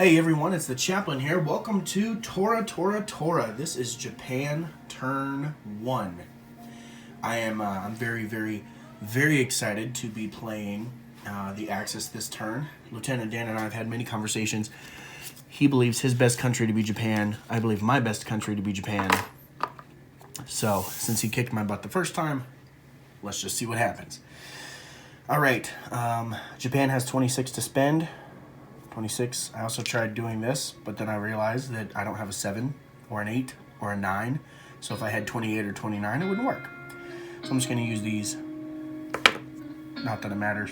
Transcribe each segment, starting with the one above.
Hey everyone, it's the Chaplain here. Welcome to Tora. This is Japan Turn 1. I'm very excited to be playing the Axis this turn. Lieutenant Dan and I have had many conversations. He believes his best country to be Japan. I believe my best country to be Japan. So, since he kicked my butt the first time, let's just see what happens. Alright, Japan has 26 to spend. 26. I also tried doing this, but then I realized that I don't have a 7 or an 8 or a 9. So if I had 28 or 29, it wouldn't work. So I'm just going to use these. Not that it matters.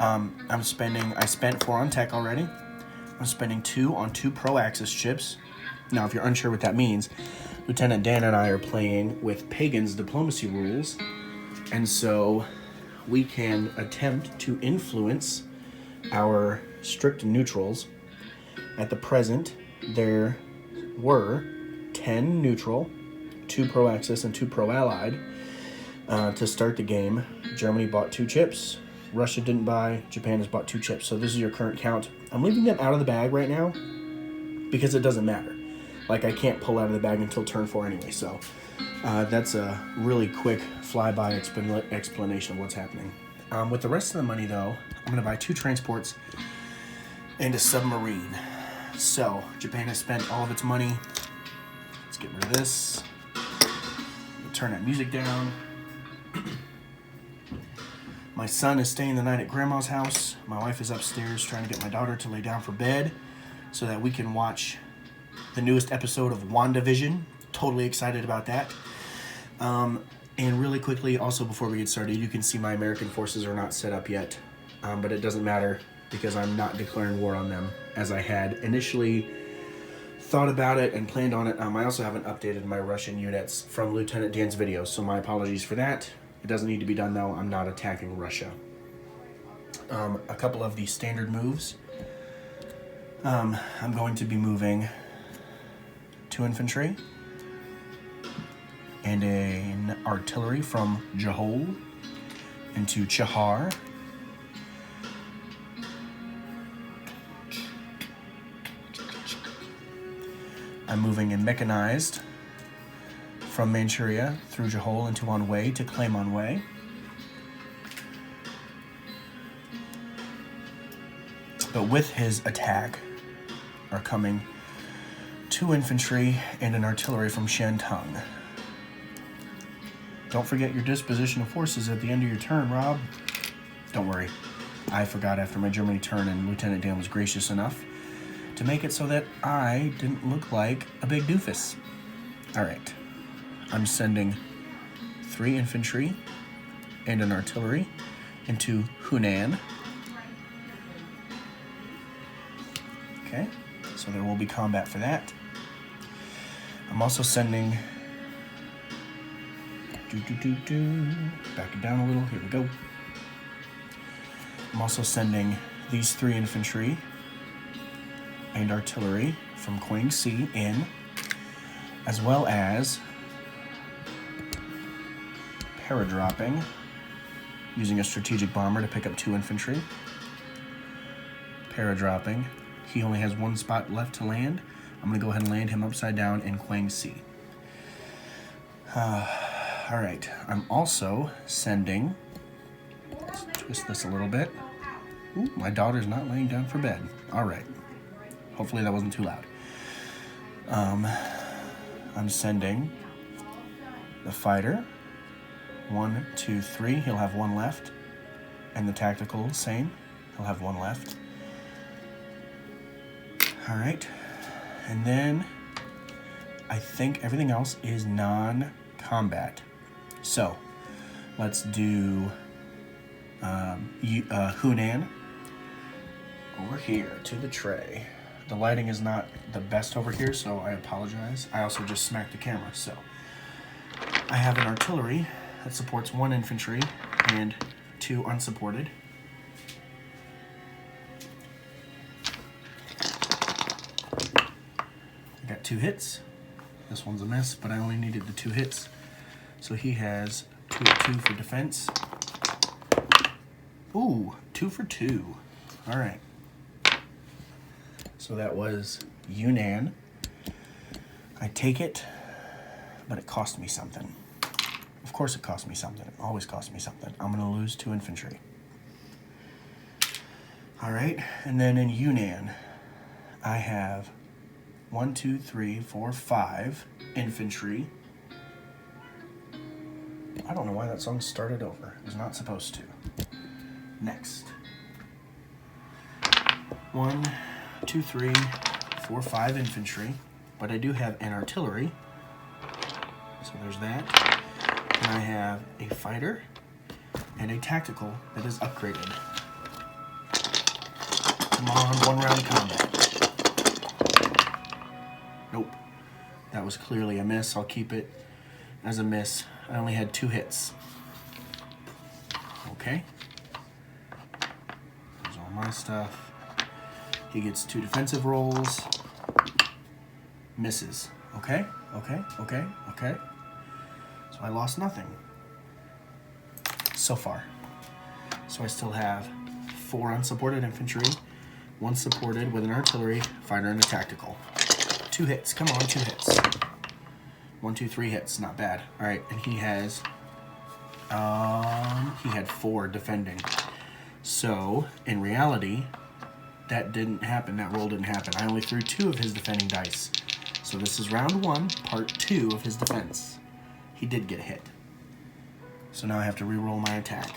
I spent 4 on tech already. I'm spending 2 on 2 Pro Axis chips. Now, if you're unsure what that means, Lieutenant Dan and I are playing with Pagan's diplomacy rules. And so we can attempt to influence our strict neutrals. At the present, there were 10 neutral, 2 pro-Axis, and 2 pro-Allied to start the game. Germany bought 2 chips. Russia didn't buy. Japan has bought 2 chips. So this is your current count. I'm leaving them out of the bag right now because it doesn't matter. Like, I can't pull out of the bag until turn 4 anyway. So that's a really quick flyby explanation of what's happening. With the rest of the money, though, I'm going to buy 2 transports and a submarine. So, Japan has spent all of its money. Let's get rid of this. Turn that music down. My son is staying the night at Grandma's house. My wife is upstairs trying to get my daughter to lay down for bed so that we can watch the newest episode of WandaVision. Totally excited about that. And really quickly, also before we get started, you can see my American forces are not set up yet. But it doesn't matter because I'm not declaring war on them as I had initially thought about it and planned on it. I also haven't updated my Russian units from Lieutenant Dan's video, so my apologies for that. It doesn't need to be done though. I'm not attacking Russia. A couple of the standard moves. I'm going to be moving 2 infantry and an artillery from Johol into Chahar. I'm moving a mechanized from Manchuria through Johol into Anhui to claim Anhui. But with his attack are coming 2 infantry and an artillery from Shantung. Don't forget your disposition of forces at the end of your turn, Rob. Don't worry. I forgot after my Germany turn, and Lieutenant Dan was gracious enough to make it so that I didn't look like a big doofus. Alright. I'm sending 3 infantry and an artillery into Hunan. Okay, so there will be combat for that. I'm also sending... Back it down a little. Here we go. I'm also sending these 3 infantry and artillery from Kwangsi in, as well as paradropping, using a strategic bomber to pick up 2 infantry. Paradropping. He only has 1 spot left to land. I'm going to go ahead and land him upside down in Kwangsi. Alright, I'm also sending... Let's twist this a little bit. Ooh, my daughter's not laying down for bed. Alright. Hopefully that wasn't too loud. I'm sending the fighter. 1, 2, 3. He'll have 1 left. And the tactical, same. He'll have 1 left. Alright. And then I think everything else is non-combat. So, let's do Hunan over here to the tray. The lighting is not the best over here, so I apologize. I also just smacked the camera, so I have an artillery that supports 1 infantry and 2 unsupported. I got 2 hits. This one's a miss, but I only needed the 2 hits. So he has 2 of 2 for defense. Ooh, 2 for 2. All right. So that was Yunnan. I take it, but it cost me something. Of course it cost me something. It always costs me something. I'm going to lose 2 infantry. All right, and then in Yunnan, I have 1, 2, 3, 4, 5 infantry. I don't know why that song started over. It was not supposed to. Next. 1, 2, 3, 4, 5 infantry, but I do have an artillery. So there's that. And I have a fighter and a tactical that is upgraded. Come on, 1 round combat. Nope. That was clearly a miss. I'll keep it as a miss. I only had 2 hits. Okay. There's all my stuff. He gets 2 defensive rolls. Misses. Okay, okay, okay, okay. So I lost nothing. So far. So I still have 4 unsupported infantry, 1 supported with an artillery, fighter, and a tactical. 2 hits. Come on, 2 hits. 1, 2, 3 hits. Not bad. All right, and he has... he had 4 defending. So, in reality, that didn't happen. That roll didn't happen. I only threw 2 of his defending dice. So this is round 1, part 2 of his defense. He did get hit. So now I have to re-roll my attack,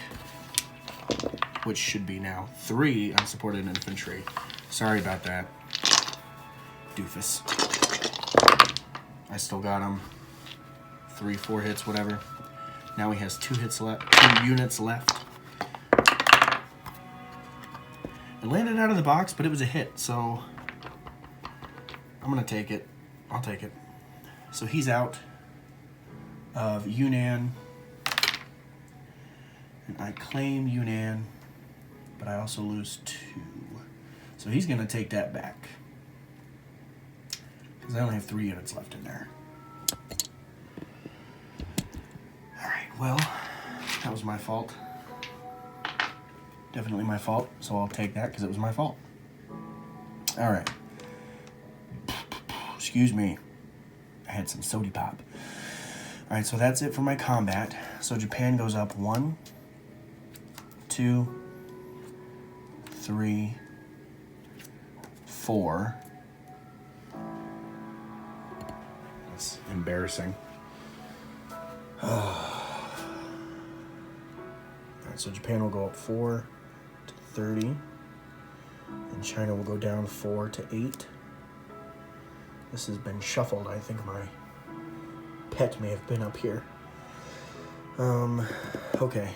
which should be now 3 unsupported infantry. Sorry about that, doofus. I still got him. 3, 4 hits, whatever. Now he has 2 hits left, 2 units left. It landed out of the box, but it was a hit, so I'm gonna take it. I'll take it. So he's out of Yunnan, and I claim Yunnan, but I also lose 2. So he's gonna take that back, because I only have 3 units left in there. All right, well, that was my fault. Definitely my fault, so I'll take that because it was my fault. All right. Excuse me. I had some soda pop. All right, so that's it for my combat. So Japan goes up 1, 2, 3, 4. That's embarrassing. All right, so Japan will go up 4 to 30, and China will go down 4 to 8. This has been shuffled. I think my pet may have been up here. Okay,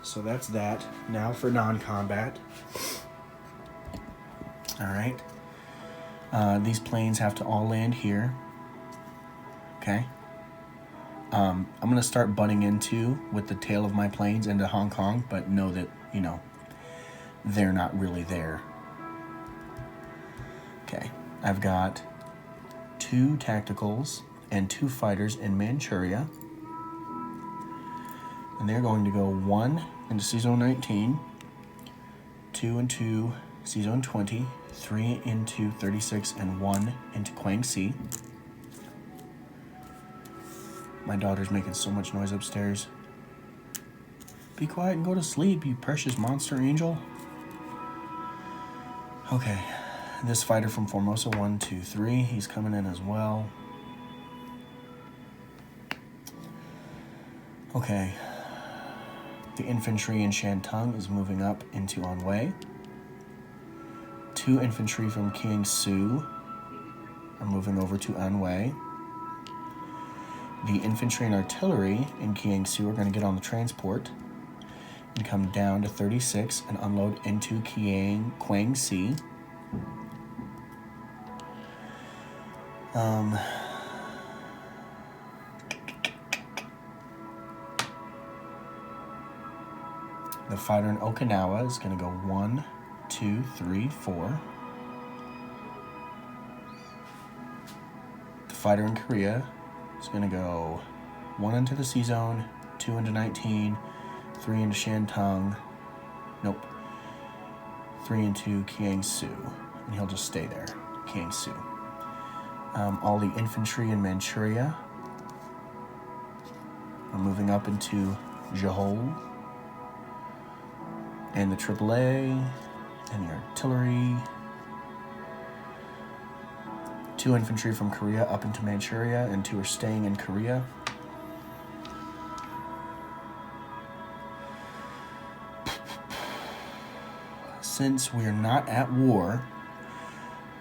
so that's that. Now for non-combat. All right. These planes have to all land here. Okay. I'm going to start butting into, with the tail of my planes, into Hong Kong, but know that, you know, they're not really there. Okay, I've got 2 tacticals and 2 fighters in Manchuria. And they're going to go 1 into C-Zone 19, 2 into C-Zone 20, 3 into 36, and 1 into Guangxi. My daughter's making so much noise upstairs. Be quiet and go to sleep, you precious monster angel. Okay, this fighter from Formosa, 1, 2, 3, he's coming in as well. Okay, the infantry in Shantung is moving up into Anhui. 2 infantry from Kiangsu are moving over to Anhui. The infantry and artillery in Kiangsu are going to get on the transport and come down to 36 and unload into Guangxi. The fighter in Okinawa is going to go 1, 2, 3, 4. The fighter in Korea is going to go 1 into the C-Zone, 2 into 19, 3 into Shantung. Nope. 3 into Kiangsu. And he'll just stay there. Kiangsu. All the infantry in Manchuria are moving up into Johor. And the AAA and the artillery. 2 infantry from Korea up into Manchuria, and 2 are staying in Korea. Since we're not at war,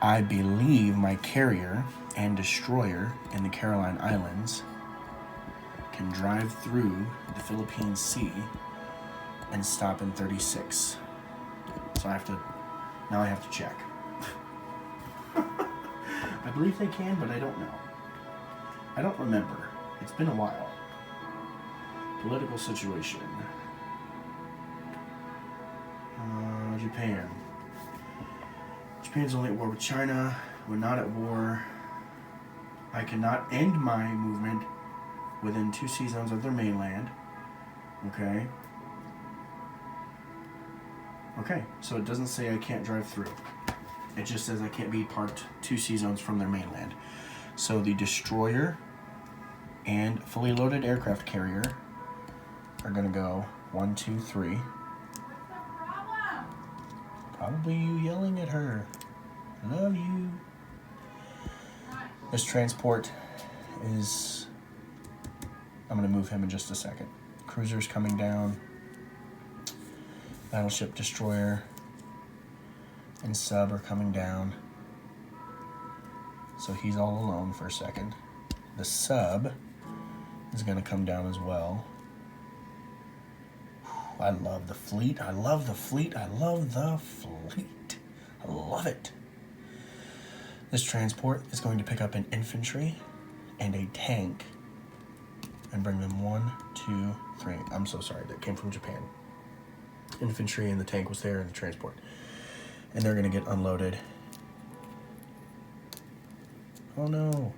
I believe my carrier and destroyer in the Caroline Islands can drive through the Philippine Sea and stop in 36. So I have to check. I believe they can, but I don't know. I don't remember. It's been a while. Political situation. Japan. Japan's only at war with China. We're not at war. I cannot end my movement within 2 sea zones of their mainland. Okay. Okay, so it doesn't say I can't drive through. It just says I can't be parked 2 sea zones from their mainland. So the destroyer and fully loaded aircraft carrier are going to go 1, 2, 3. Probably you yelling at her. Love you. This transport is... I'm going to move him in just a second. Cruiser's coming down. Battleship, destroyer, and sub are coming down. So he's all alone for a second. The sub is going to come down as well. I love the fleet. I love the fleet. I love the fleet. I love it. This transport is going to pick up an infantry and a tank and bring them 1, 2, 3. I'm so sorry. That came from Japan. Infantry and the tank was there in the transport. And they're going to get unloaded. Oh no.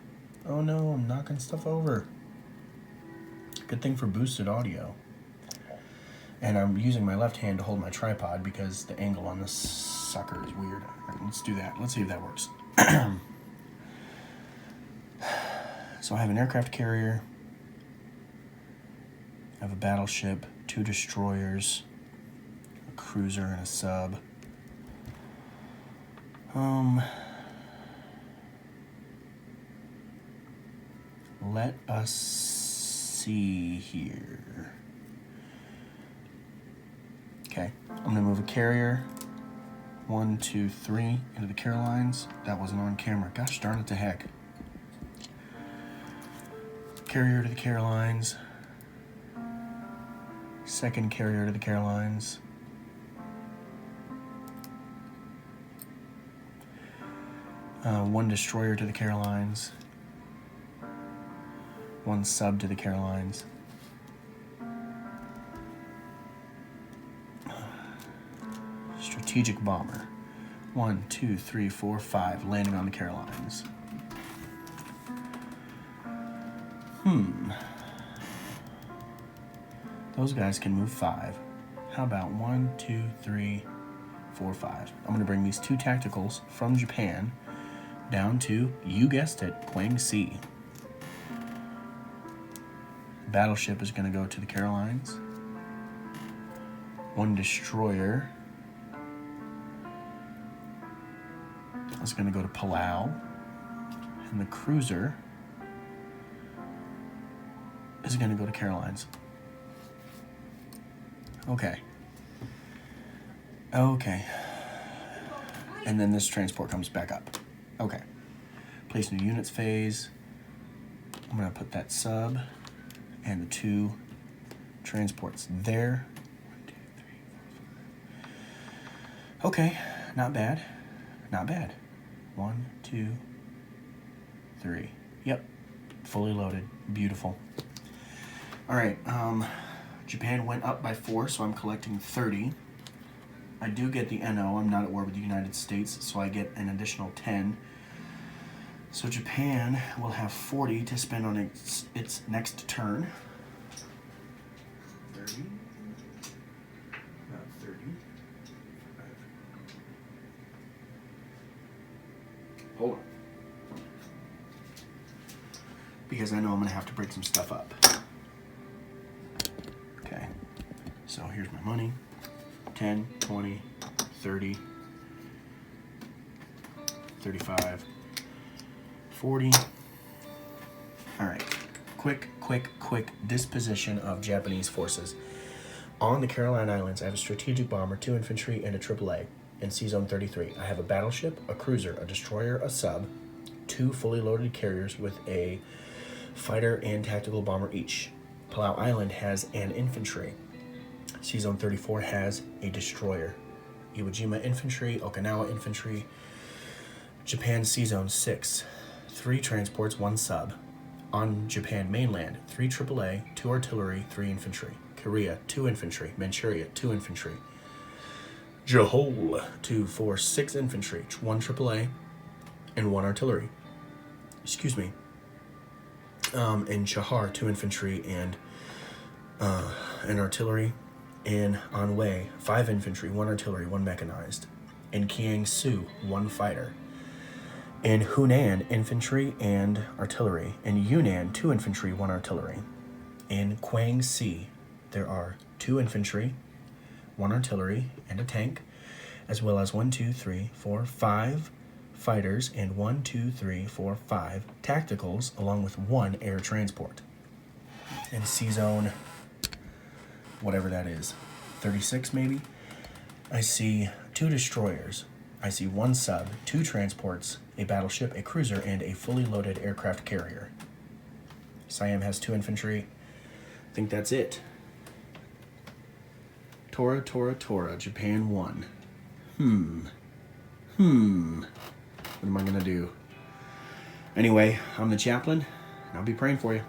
Oh no, I'm knocking stuff over. Good thing for boosted audio. And I'm using my left hand to hold my tripod because the angle on this sucker is weird. All right, let's do that. Let's see if that works. So I have an aircraft carrier. I have a battleship, 2 destroyers, a cruiser, and a sub. Let us see here. Okay, I'm gonna move a carrier, 1, 2, 3 into the Carolines. That wasn't on camera. Gosh darn it to heck. Carrier to the Carolines. Second carrier to the Carolines. One destroyer to the Carolines. 1 sub to the Carolines. Strategic bomber. 1, 2, 3, 4, 5 landing on the Carolines. Those guys can move 5. How about 1, 2, 3, 4, 5? I'm going to bring these 2 tacticals from Japan down to, you guessed it, Guangxi. Battleship is going to go to the Carolines. 1 destroyer is going to go to Palau. And the cruiser is going to go to Carolines. Okay. And then this transport comes back up. Okay. Place new units phase. I'm going to put that sub and the 2 transports there. 1, 2, 3, 4, 5. Okay. Not bad. Not bad. 1, 2, 3. Yep. Fully loaded. Beautiful. All right. Japan went up by 4, so I'm collecting 30. I do get the NO. I'm not at war with the United States, so I get an additional 10. So Japan will have 40 to spend on its next turn. 30. Not 30. because I know I'm going to have to break some stuff up. Okay, so here's my money. 10, 20, 30, 35, 40. All right, quick disposition of Japanese forces. On the Caroline Islands, I have a strategic bomber, 2 infantry, and a AAA. In C-Zone 33, I have a battleship, a cruiser, a destroyer, a sub, 2 fully loaded carriers with a fighter and tactical bomber each. Palau Island has an infantry. C-Zone 34 has a destroyer. Iwo Jima infantry, Okinawa infantry. Japan C-Zone 6, 3 transports, 1 sub. On Japan mainland, 3 AAA, 2 artillery, 3 infantry. Korea, 2 infantry. Manchuria, 2 infantry. Johor, 2, 4, 6 infantry, 1 AAA, and 1 artillery. Excuse me. In Chahar, 2 infantry and an artillery. In Anhui, 5 infantry, 1 artillery, 1 mechanized. In Kiangsu, 1 fighter. In Hunan, infantry and artillery. In Yunnan, 2 infantry, 1 artillery. In Guangxi, there are 2 infantry, 1 artillery, and a tank, as well as 1, 2, 3, 4, 5 fighters and 1, 2, 3, 4, 5 tacticals, along with 1 air transport. In C-Zone, whatever that is, 36 maybe, I see 2 destroyers. I see 1 sub, 2 transports, a battleship, a cruiser, and a fully loaded aircraft carrier. Siam has 2 infantry. I think that's it. Tora, Japan 1. What am I gonna do? Anyway, I'm the chaplain, and I'll be praying for you.